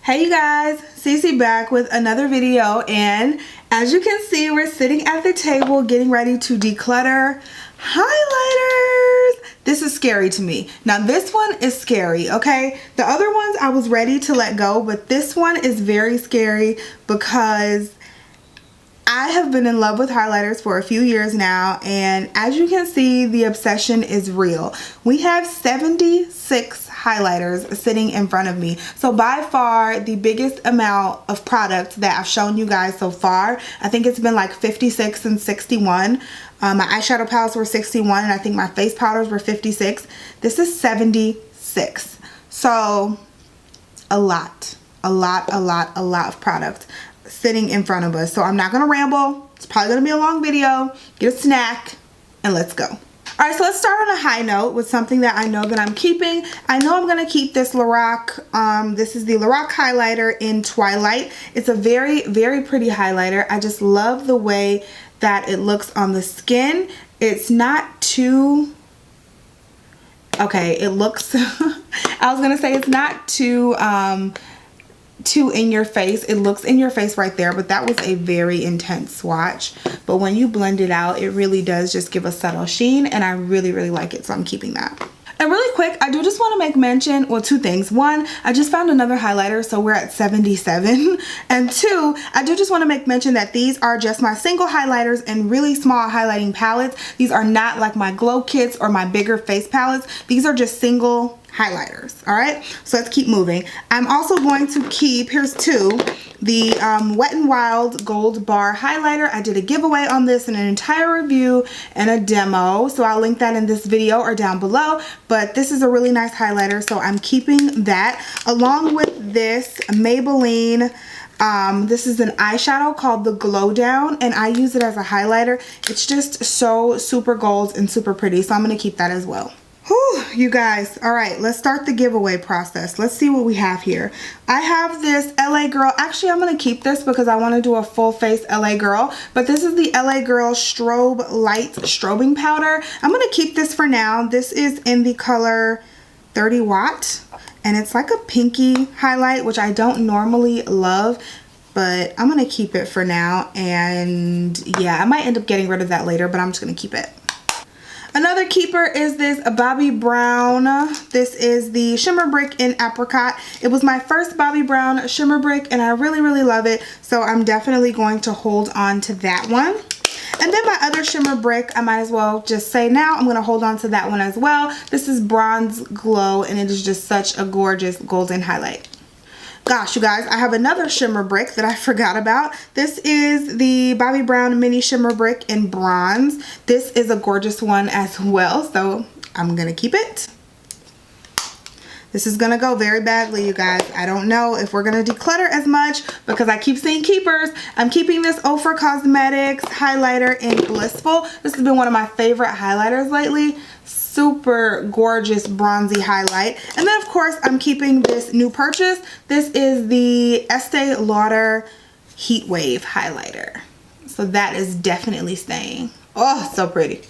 Hey you guys, Cece back with another video, and as you can see, we're sitting at the table getting ready to declutter highlighters. This is scary to me. Now this one is scary, okay? The other ones I was ready to let go, but this one is very scary because I have been in love with highlighters for a few years now, and as you can see, the obsession is real. We have 76 highlighters sitting in front of me. So by far the biggest amount of product that I've shown you guys so far. I think it's been like 56 and 61. My eyeshadow palettes were 61, and I think my face powders were 56. This is 76. So a lot of product sitting in front of us. So I'm not gonna ramble. It's probably gonna be a long video. Get a snack and let's go. All right, so let's start on a high note with something that I know that I'm keeping. I know I'm gonna keep this Lorac. This is the Lorac highlighter in Twilight. It's a very pretty highlighter. I just love the way that it looks on the skin. It's not too, okay, it looks, I was gonna say it's not too in your face. It looks in your face right there, but that was a very intense swatch. But when you blend it out, it really does just give a subtle sheen, and I really like it, so I'm keeping that. And really quick, I do just want to make mention, well, two things. One, I just found another highlighter, so we're at 77. And two, I do just want to make mention that these are just my single highlighters and really small highlighting palettes. These are not like my glow kits or my bigger face palettes. These are just single highlighters. All right, so let's keep moving. I'm also going to keep, here's two, the Wet n Wild Gold Bar highlighter. I did a giveaway on this and an entire review and a demo, so I'll link that in this video or down below. But this is a really nice highlighter, so I'm keeping that, along with this Maybelline. This is an eyeshadow called the Glow Down, and I use it as a highlighter. It's just so super gold and super pretty, so I'm gonna keep that as well. Whew, you guys. All right, let's start the giveaway process. Let's see what we have here. I have this LA Girl. Actually, I'm going to keep this because I want to do a full face LA Girl. But this is the LA Girl Strobe Light Strobing Powder. I'm going to keep this for now. This is in the color 30 Watt. And it's like a pinky highlight, which I don't normally love. But I'm going to keep it for now. And yeah, I might end up getting rid of that later, but I'm just going to keep it. Another keeper is this Bobbi Brown. This is the Shimmer Brick in Apricot. It was my first Bobbi Brown Shimmer Brick, and I really love it. So I'm definitely going to hold on to that one. And then my other Shimmer Brick, I might as well just say now, I'm going to hold on to that one as well. This is Bronze Glow, and it is just such a gorgeous golden highlight. Gosh, you guys, I have another shimmer brick that I forgot about. This is the Bobbi Brown Mini Shimmer Brick in Bronze. This is a gorgeous one as well, so I'm going to keep it. This is going to go very badly, you guys. I don't know if we're going to declutter as much because I keep seeing keepers. I'm keeping this Ofra Cosmetics highlighter in Blissful. This has been one of my favorite highlighters lately. Super gorgeous bronzy highlight. And then of course I'm keeping this new purchase. This is the Estee Lauder Heat Wave highlighter. So that is definitely staying. Oh, so pretty.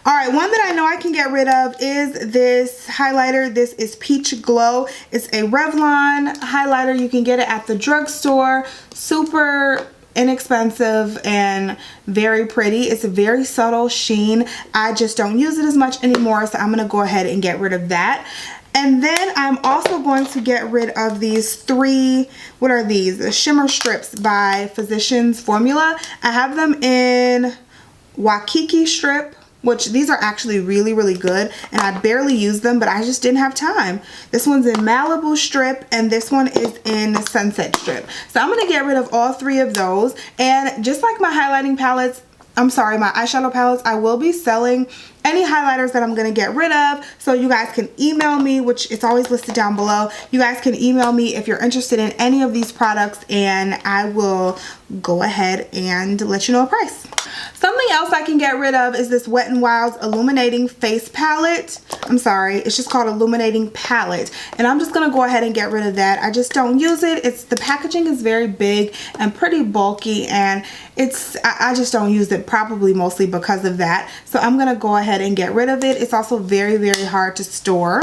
Alright, one that I know I can get rid of is this highlighter. This is Peach Glow. It's a Revlon highlighter. You can get it at the drugstore. Super inexpensive and very pretty. It's a very subtle sheen. I just don't use it as much anymore, so I'm going to go ahead and get rid of that. And then I'm also going to get rid of these three, what are these? The Shimmer Strips by Physicians Formula. I have them in Waikiki Strip, which these are actually really good, and I barely use them, but I just didn't have time. This one's in Malibu Strip, and this one is in Sunset Strip. So I'm going to get rid of all three of those. And just like my highlighting palettes, I'm sorry, my eyeshadow palettes, I will be selling any highlighters that I'm going to get rid of. So you guys can email me, which it's always listed down below. You guys can email me if you're interested in any of these products, and I will go ahead and let you know a price. Something else I can get rid of is this Wet n Wild's Illuminating Face Palette. I'm sorry, it's just called Illuminating Palette. And I'm just going to go ahead and get rid of that. I just don't use it. The packaging is very big and pretty bulky, and I just don't use it, probably mostly because of that. So I'm going to go ahead and get rid of it. It's also very hard to store.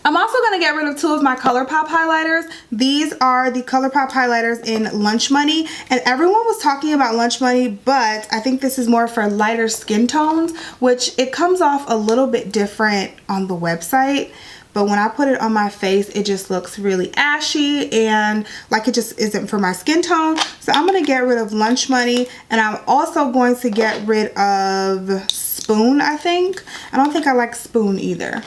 I'm also going to get rid of 2 of my ColourPop highlighters. These are the ColourPop highlighters in Lunch Money, and everyone was talking about Lunch Money, but I think this is more for lighter skin tones, which it comes off a little bit different on the website. But when I put it on my face, it just looks really ashy and like it just isn't for my skin tone. So I'm going to get rid of Lunch Money, and I'm also going to get rid of Spoon, I think. I don't think I like Spoon either.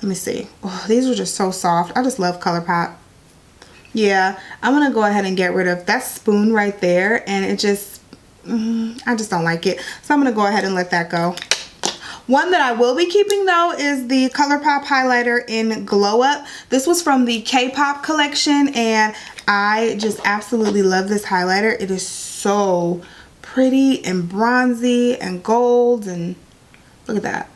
Let me see. Oh, these are just so soft. I just love ColourPop. Yeah, I'm going to go ahead and get rid of that Spoon right there, and it just, I just don't like it. So I'm going to go ahead and let that go. One that I will be keeping though is the ColourPop highlighter in Glow Up. This was from the K-pop collection, and I just absolutely love this highlighter. It is so pretty and bronzy and gold, and look at that.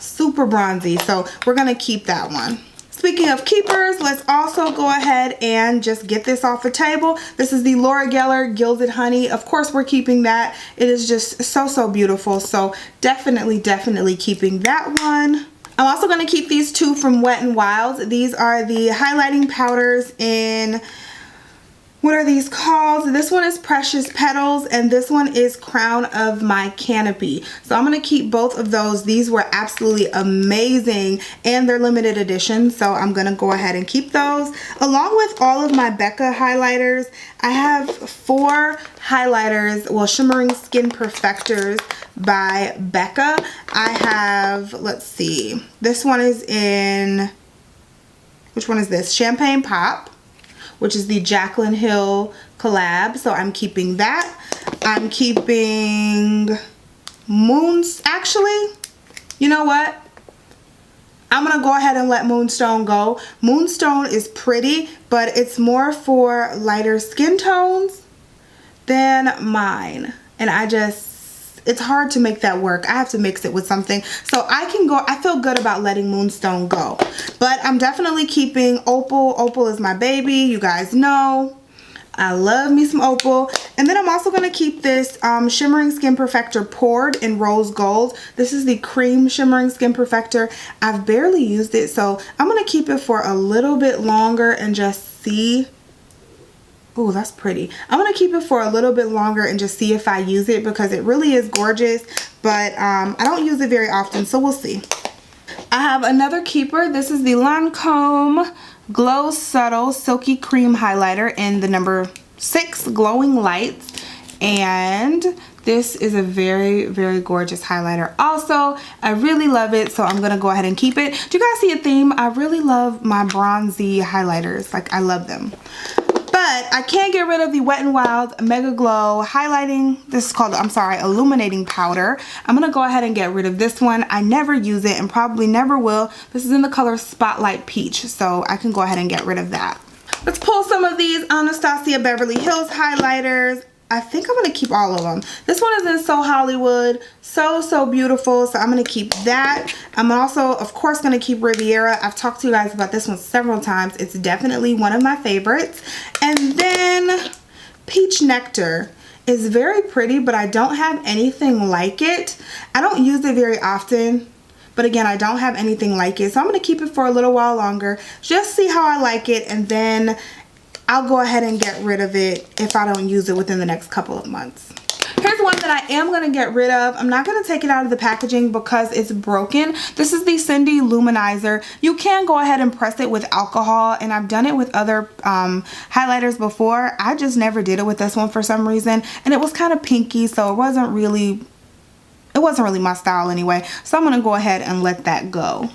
Super bronzy. So we're going to keep that one. Speaking of keepers, let's also go ahead and just get this off the table. This is the Laura Geller Gilded Honey. Of course, we're keeping that. It is just so beautiful. So definitely keeping that one. I'm also going to keep these 2 from Wet n Wild. These are the highlighting powders in, what are these called? This one is Precious Petals, and this one is Crown of My Canopy. So I'm going to keep both of those. These were absolutely amazing, and they're limited edition, so I'm going to go ahead and keep those. Along with all of my Becca highlighters, I have 4 highlighters, well, Shimmering Skin Perfectors by Becca. I have, let's see, this one is in, which one is this? Champagne Pop, which is the Jaclyn Hill collab. So I'm keeping that. I'm keeping actually, you know what? I'm going to go ahead and let Moonstone go. Moonstone is pretty, but it's more for lighter skin tones than mine. And it's hard to make that work. I have to mix it with something. So I feel good about letting Moonstone go. But I'm definitely keeping Opal. Opal is my baby. You guys know I love me some Opal. And then I'm also going to keep this Shimmering Skin Perfector Poured in Rose Gold. This is the Cream Shimmering Skin Perfector. I've barely used it, so I'm going to keep it for a little bit longer and just see. Oh, that's pretty. I'm going to keep it for a little bit longer and just see if I use it, because it really is gorgeous, but I don't use it very often, so we'll see. I have another keeper. This is the Lancome Glow Subtle Silky Cream Highlighter in the number 6 Glowing Lights, and this is a very gorgeous highlighter also. I really love it, so I'm going to go ahead and keep it. Do you guys see a theme? I really love my bronzy highlighters. Like, I love them. But I can't get rid of the Wet n Wild Mega Glow Highlighting. This is called, I'm sorry, Illuminating Powder. I'm going to go ahead and get rid of this one. I never use it and probably never will. This is in the color Spotlight Peach, so I can go ahead and get rid of that. Let's pull some of these Anastasia Beverly Hills highlighters. I think I'm going to keep all of them. This one is in So Hollywood. So beautiful. So I'm going to keep that. I'm also, of course, going to keep Riviera. I've talked to you guys about this one several times. It's definitely one of my favorites. And then Peach Nectar is very pretty, but I don't have anything like it. I don't use it very often. But again, I don't have anything like it. So I'm going to keep it for a little while longer. Just see how I like it. And then I'll go ahead and get rid of it if I don't use it within the next couple of months. Here's one that I am going to get rid of. I'm not going to take it out of the packaging because it's broken. This is the Cindy Luminizer. You can go ahead and press it with alcohol, and I've done it with other highlighters before. I just never did it with this one for some reason, and it was kind of pinky, so it wasn't really my style anyway. So I'm going to go ahead and let that go.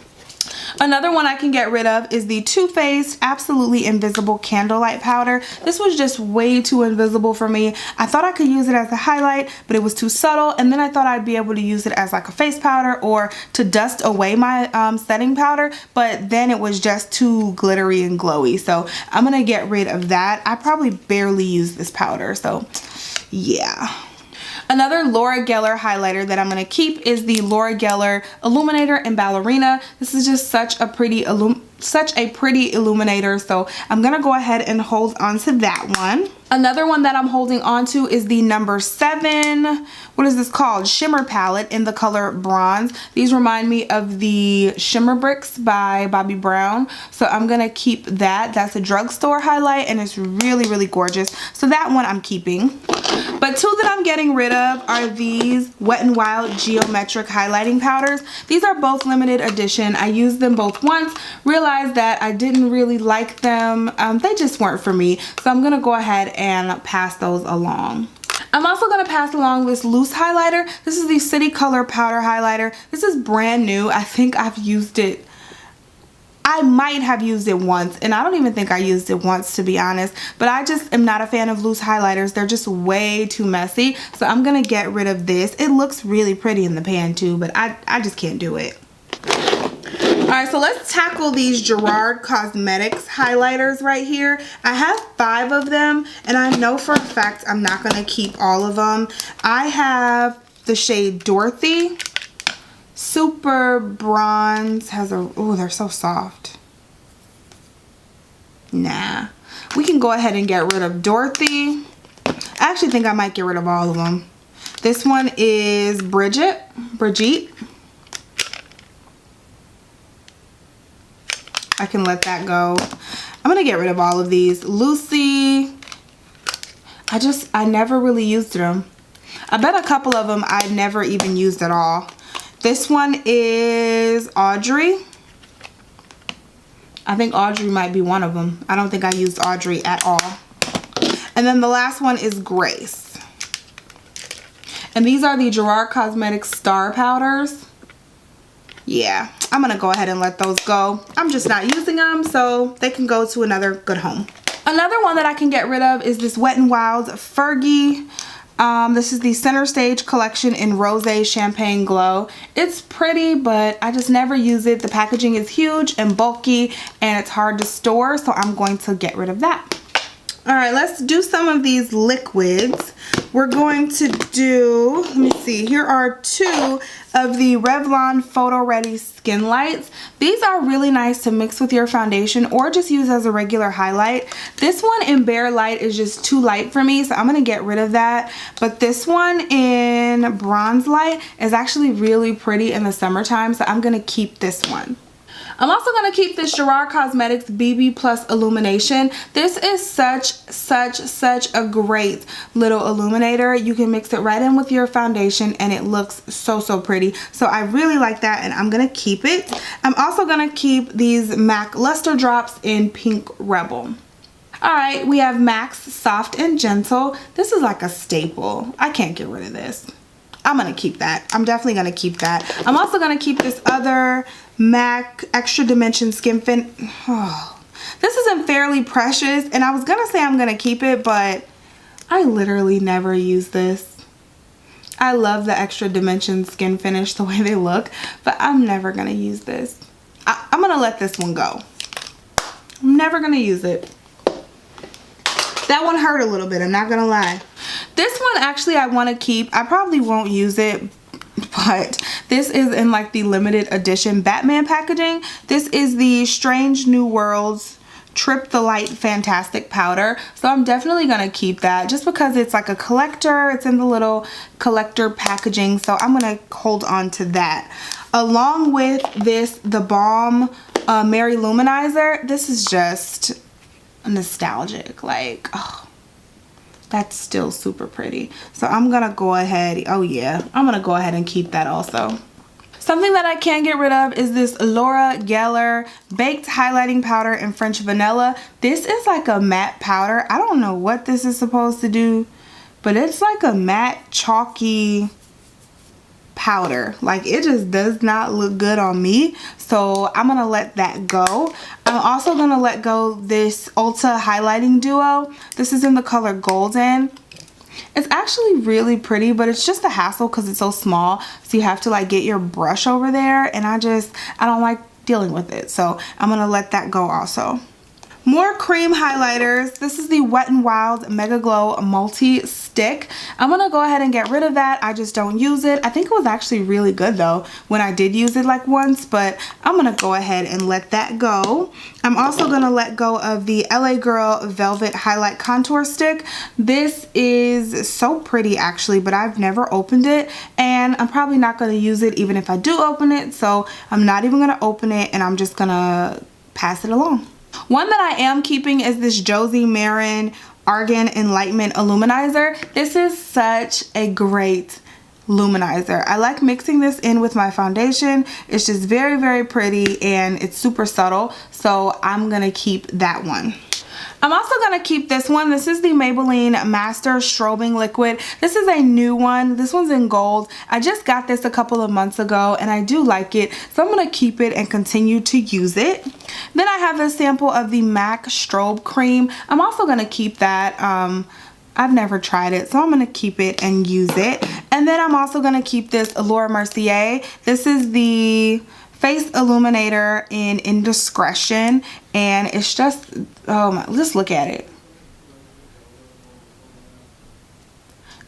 Another one I can get rid of is the Too Faced Absolutely Invisible Candlelight Powder. This was just way too invisible for me. I thought I could use it as a highlight, but it was too subtle, and then I thought I'd be able to use it as like a face powder or to dust away my setting powder, but then it was just too glittery and glowy, so I'm gonna get rid of that. I probably barely use this powder, so yeah. Another Laura Geller highlighter that I'm going to keep is the Laura Geller Illuminator in Ballerina. This is just such a pretty such a pretty illuminator, so I'm gonna go ahead and hold on to that one. Another one that I'm holding on to is the number 7, what is this called? Shimmer palette in the color bronze. These remind me of the Shimmer Bricks by Bobbi Brown. So I'm gonna keep that. That's a drugstore highlight and it's really, really gorgeous. So that one I'm keeping. But 2 that I'm getting rid of are these Wet n Wild Geometric Highlighting Powders. These are both limited edition. I used them both once, realized that I didn't really like them. They just weren't for me. So I'm gonna go ahead and pass those along. I'm also going to pass along this loose highlighter. This is the City Color Powder Highlighter. This is brand new. I think I've used it. I might have used it once, and I don't even think I used it once, to be honest. But I just am not a fan of loose highlighters. They're just way too messy. So I'm going to get rid of this. It looks really pretty in the pan too, but I just can't do it. Alright, so let's tackle these Gerard Cosmetics highlighters right here. I have 5 of them, and I know for a fact I'm not going to keep all of them. I have the shade Dorothy. Super Bronze has a, oh, they're so soft. Nah. We can go ahead and get rid of Dorothy. I actually think I might get rid of all of them. This one is Brigitte. I can let that go. I'm gonna get rid of all of these. Lucy, I never really used them. I bet a couple of them I never even used at all. This one is Audrey. I think Audrey might be one of them. I don't think I used Audrey at all. And then the last one is Grace. And these are the Gerard Cosmetics Star Powders. Yeah, I'm gonna go ahead and let those go. I'm just not using them, so they can go to another good home. Another one that I can get rid of is this Wet n Wild Fergie. This is the Center Stage collection in Rosé Champagne Glow. It's pretty, but I just never use it. The packaging is huge and bulky, and it's hard to store, so I'm going to get rid of that. Alright, let's do some of these liquids. We're going to do, let me see, here are 2 of the Revlon Photo Ready Skin Lights. These are really nice to mix with your foundation or just use as a regular highlight. This one in Bare Light is just too light for me, so I'm going to get rid of that. But this one in Bronze Light is actually really pretty in the summertime, so I'm going to keep this one. I'm also going to keep this Gerard Cosmetics BB Plus Illumination. This is such a great little illuminator. You can mix it right in with your foundation and it looks so pretty. So I really like that and I'm going to keep it. I'm also going to keep these MAC Luster Drops in Pink Rebel. Alright, we have MAC's Soft and Gentle. This is like a staple. I can't get rid of this. I'm going to keep that. I'm definitely going to keep that. I'm also going to keep this other MAC Extra Dimension Skin Fin. Oh, this isn't Fairly Precious, and I was going to say I'm going to keep it, but I literally never use this. I love the Extra Dimension Skin Finish, the way they look, but I'm never going to use this. I'm going to let this one go. I'm never going to use it. That one hurt a little bit, I'm not going to lie. This one actually I want to keep. I probably won't use it, but this is in like the limited edition Batman packaging. This is the Strange New Worlds Trip the Light Fantastic Powder. So I'm definitely going to keep that just because it's like a collector. It's in the little collector packaging. So I'm going to hold on to that. Along with this, the Balm Mary Luminizer. This is just nostalgic. Like, oh. That's still super pretty. So I'm going to go ahead. Oh yeah. I'm going to go ahead and keep that also. Something that I can't get rid of is this Laura Geller Baked Highlighting Powder in French Vanilla. This is like a matte powder. I don't know what this is supposed to do, but it's like a matte chalky powder. Like, it just does not look good on me, so I'm gonna let that go. I'm also gonna let go this Ulta Highlighting Duo. This is in the color Golden. It's actually really pretty, but it's just a hassle because it's so small, so you have to like get your brush over there, and I don't like dealing with it, so I'm gonna let that go also. More cream highlighters. This is the Wet n Wild Mega Glow Multi Stick. I'm going to go ahead and get rid of that. I just don't use it. I think it was actually really good though when I did use it like once, but I'm going to go ahead and let that go. I'm also going to let go of the LA Girl Velvet Highlight Contour Stick. This is so pretty actually, but I've never opened it and I'm probably not going to use it even if I do open it. So I'm not even going to open it and I'm just going to pass it along. One that I am keeping is this Josie Maran Argan Enlightenment Illuminizer. This is such a great luminizer. I like mixing this in with my foundation. It's just very, very pretty and it's super subtle. So I'm going to keep that one. I'm also going to keep this one. This is the Maybelline Master Strobing Liquid. This is a new one. This one's in gold. I just got this a couple of months ago and I do like it. So I'm going to keep it and continue to use it. Then I have a sample of the MAC Strobe Cream. I'm also going to keep that. I've never tried it, so I'm going to keep it and use it. And then I'm also going to keep this Laura Mercier. This is the Face Illuminator in Indiscretion, and it's just, oh my, just look at it.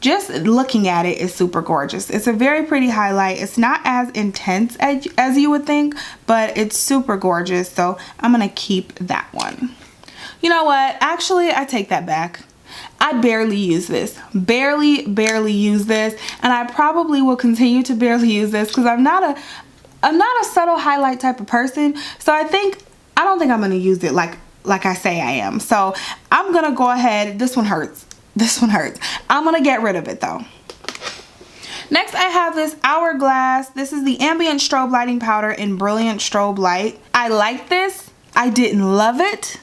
Just looking at it is super gorgeous. It's a very pretty highlight. It's not as intense as you would think, but it's super gorgeous, so I'm gonna keep that one. You know what? Actually, I take that back. I barely use this. Barely use this, and I probably will continue to barely use this because I'm not a subtle highlight type of person, so I don't think I'm going to use it like I say I am. So I'm going to go ahead. This one hurts. This one hurts. I'm going to get rid of it though. Next I have this Hourglass. This is the Ambient Strobe Lighting Powder in Brilliant Strobe Light. I like this. I didn't love it.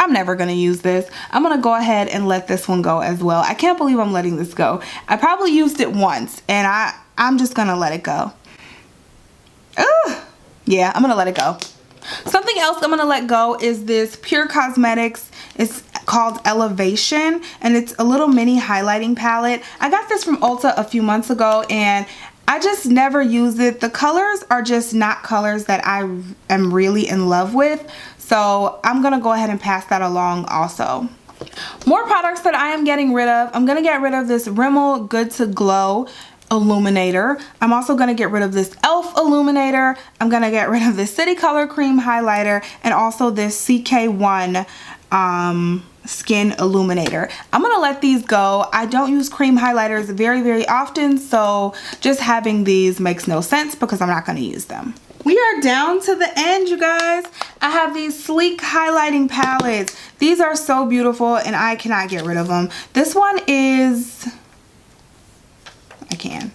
I'm never going to use this. I'm going to go ahead and let this one go as well. I can't believe I'm letting this go. I probably used it once and I'm just going to let it go. Ugh. Yeah, I'm going to let it go. Something else I'm going to let go is this Pure Cosmetics. It's called Elevation and it's a little mini highlighting palette. I got this from Ulta a few months ago and I just never used it. The colors are just not colors that I am really in love with. So I'm going to go ahead and pass that along also. More products that I am getting rid of. I'm going to get rid of this Rimmel Good to Glow Illuminator. I'm also going to get rid of this e.l.f. Illuminator. I'm going to get rid of this City Color Cream Highlighter and also this CK1 Skin Illuminator. I'm going to let these go. I don't use cream highlighters very often, so just having these makes no sense because I'm not going to use them. We are down to the end, you guys. I have these sleek highlighting palettes. These are so beautiful and I cannot get rid of them. This one is, I can.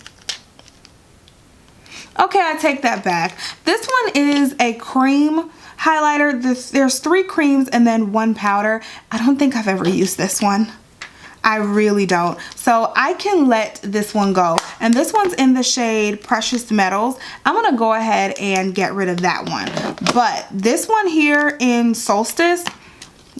Okay, I take that back. This one is a cream highlighter. There's 3 creams and then 1 powder. I don't think I've ever used this one. I really don't. So I can let this one go. And this one's in the shade Precious Metals. I'm going to go ahead and get rid of that one. But this one here in Solstice,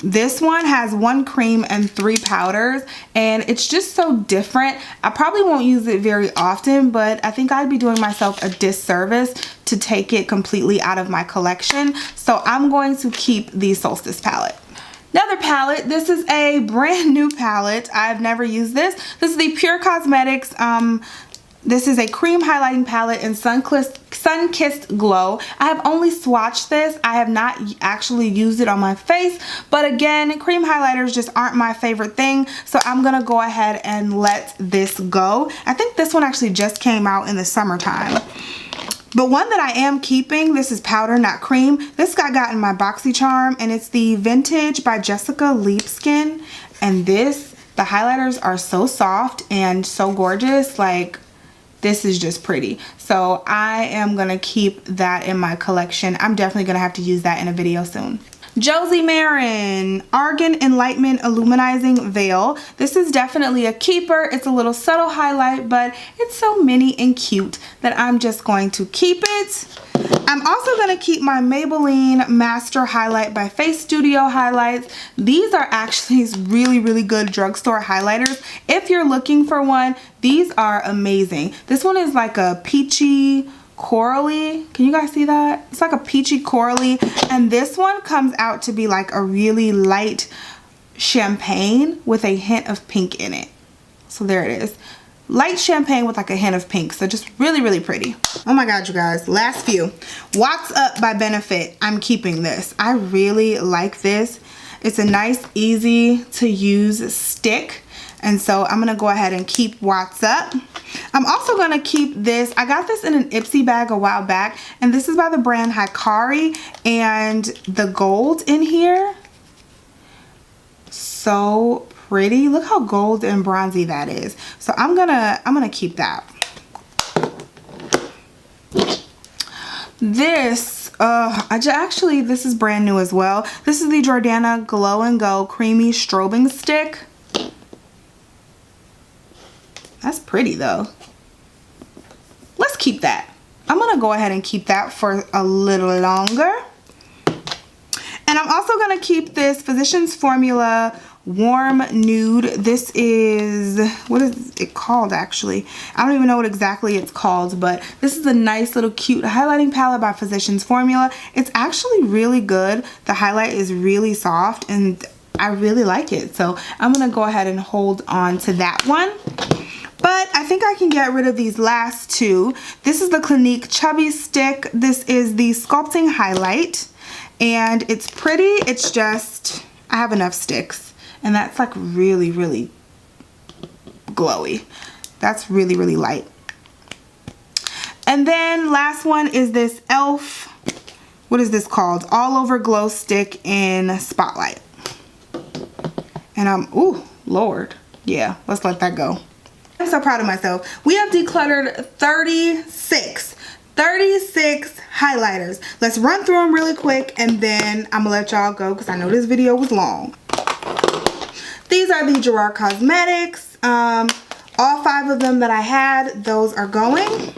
this one has 1 cream and 3 powders. And it's just so different. I probably won't use it very often, but I think I'd be doing myself a disservice to take it completely out of my collection. So I'm going to keep the Solstice palette. Another palette, this is a brand new palette. I've never used this. This is the Pure Cosmetics. This is a cream highlighting palette in Sun-Kissed Glow. I have only swatched this. I have not actually used it on my face. But again, cream highlighters just aren't my favorite thing. So I'm going to go ahead and let this go. I think this one actually just came out in the summertime. But one that I am keeping, this is powder, not cream. This got in my BoxyCharm, and it's the Vintage by Jessica Leapskin. And this, the highlighters are so soft and so gorgeous. Like, this is just pretty. So I am going to keep that in my collection. I'm definitely going to have to use that in a video soon. Josie Maran Argan Enlightenment Illuminizing Veil. This is definitely a keeper. It's a little subtle highlight, but it's so mini and cute that I'm just going to keep it. I'm also going to keep my Maybelline Master Highlight by Face Studio highlights. These are actually really good drugstore highlighters. If you're looking for one, these are amazing. This one is like a peachy corally. Can you guys see that? It's like a peachy corally. And this one comes out to be like a really light champagne with a hint of pink in it. So there it is. Light champagne with like a hint of pink. So just really, really pretty. Oh my God, you guys. Last few. What's Up by Benefit. I'm keeping this. I really like this. It's a nice, easy to use stick. And so I'm going to go ahead and keep What's Up. I'm also going to keep this. I got this in an Ipsy bag a while back. And this is by the brand Hikari. And the gold in here, so pretty. Look how gold and bronzy that is. So I'm gonna keep that. This actually, this is brand new as well. This is the Jordana Glow and Go Creamy Strobing Stick. That's pretty though. Let's keep that. I'm gonna go ahead and keep that for a little longer. And I'm also gonna keep this Physicians Formula Warm Nude. This is, what is it called actually? I don't even know what exactly it's called, but this is a nice little cute highlighting palette by Physicians Formula. It's actually really good. The highlight is really soft and I really like it. So I'm gonna go ahead and hold on to that one. But I think I can get rid of these last two. This is the Clinique Chubby Stick. This is the Sculpting Highlight. And it's pretty. It's just, I have enough sticks. And that's like really, really glowy. That's really, really light. And then last one is this e.l.f. What is this called? All Over Glow Stick in Spotlight. And I'm, ooh, Lord. Yeah, let's let that go. I'm so proud of myself. We have decluttered 36 highlighters. Let's run through them really quick and then I'm gonna let y'all go because I know this video was long. These are the Gerard Cosmetics. All 5 of them that I had, those are going.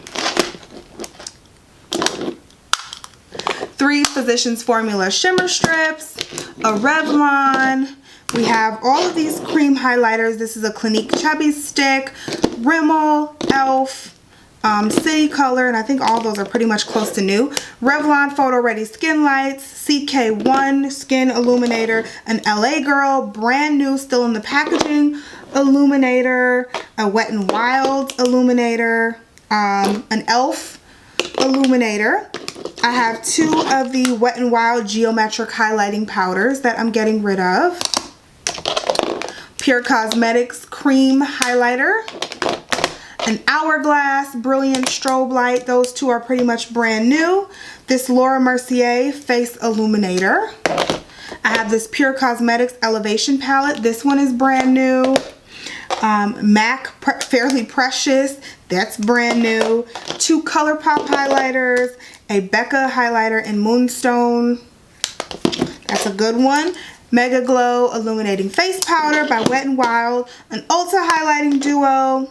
3 Physicians Formula Shimmer Strips, a Revlon. We have all of these cream highlighters. This is a Clinique Chubby Stick, Rimmel, e.l.f., City Color, and I think all those are pretty much close to new. Revlon Photo Ready Skin Lights, CK1 Skin Illuminator, an LA Girl, brand new, still in the packaging, Illuminator, a Wet n Wild Illuminator, an e.l.f. Illuminator. I have 2 of the Wet n Wild Geometric Highlighting Powders that I'm getting rid of. Pure Cosmetics Cream Highlighter. An Hourglass Brilliant Strobe Light. Those 2 are pretty much brand new. This Laura Mercier Face Illuminator. I have this Pure Cosmetics Elevation Palette. This one is brand new. MAC Fairly Precious. That's brand new. 2 ColourPop highlighters. A Becca highlighter in Moonstone. That's a good one. Mega Glow Illuminating Face Powder by Wet n Wild. An Ulta Highlighting Duo.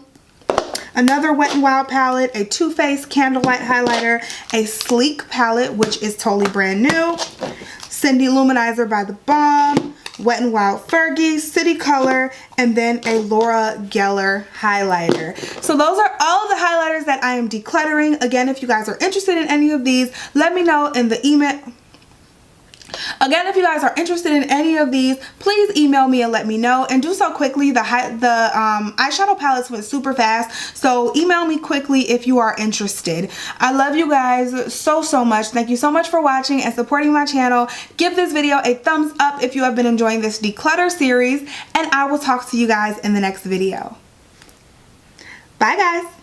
Another Wet n Wild palette. A Too Faced Candlelight Highlighter. A Sleek palette, which is totally brand new. Cindy Luminizer by The Balm. Wet n Wild Fergie, City Color, and then a Laura Geller highlighter. So those are all of the highlighters that I am decluttering. Again, if you guys are interested in any of these, let me know in the email. Again, if you guys are interested in any of these, please email me and let me know, and do so quickly. The eyeshadow palettes went super fast, so email me quickly if you are interested. I love you guys so much. Thank you so much for watching and supporting my channel. Give this video a thumbs up if you have been enjoying this declutter series, and I will talk to you guys in the next video. Bye guys.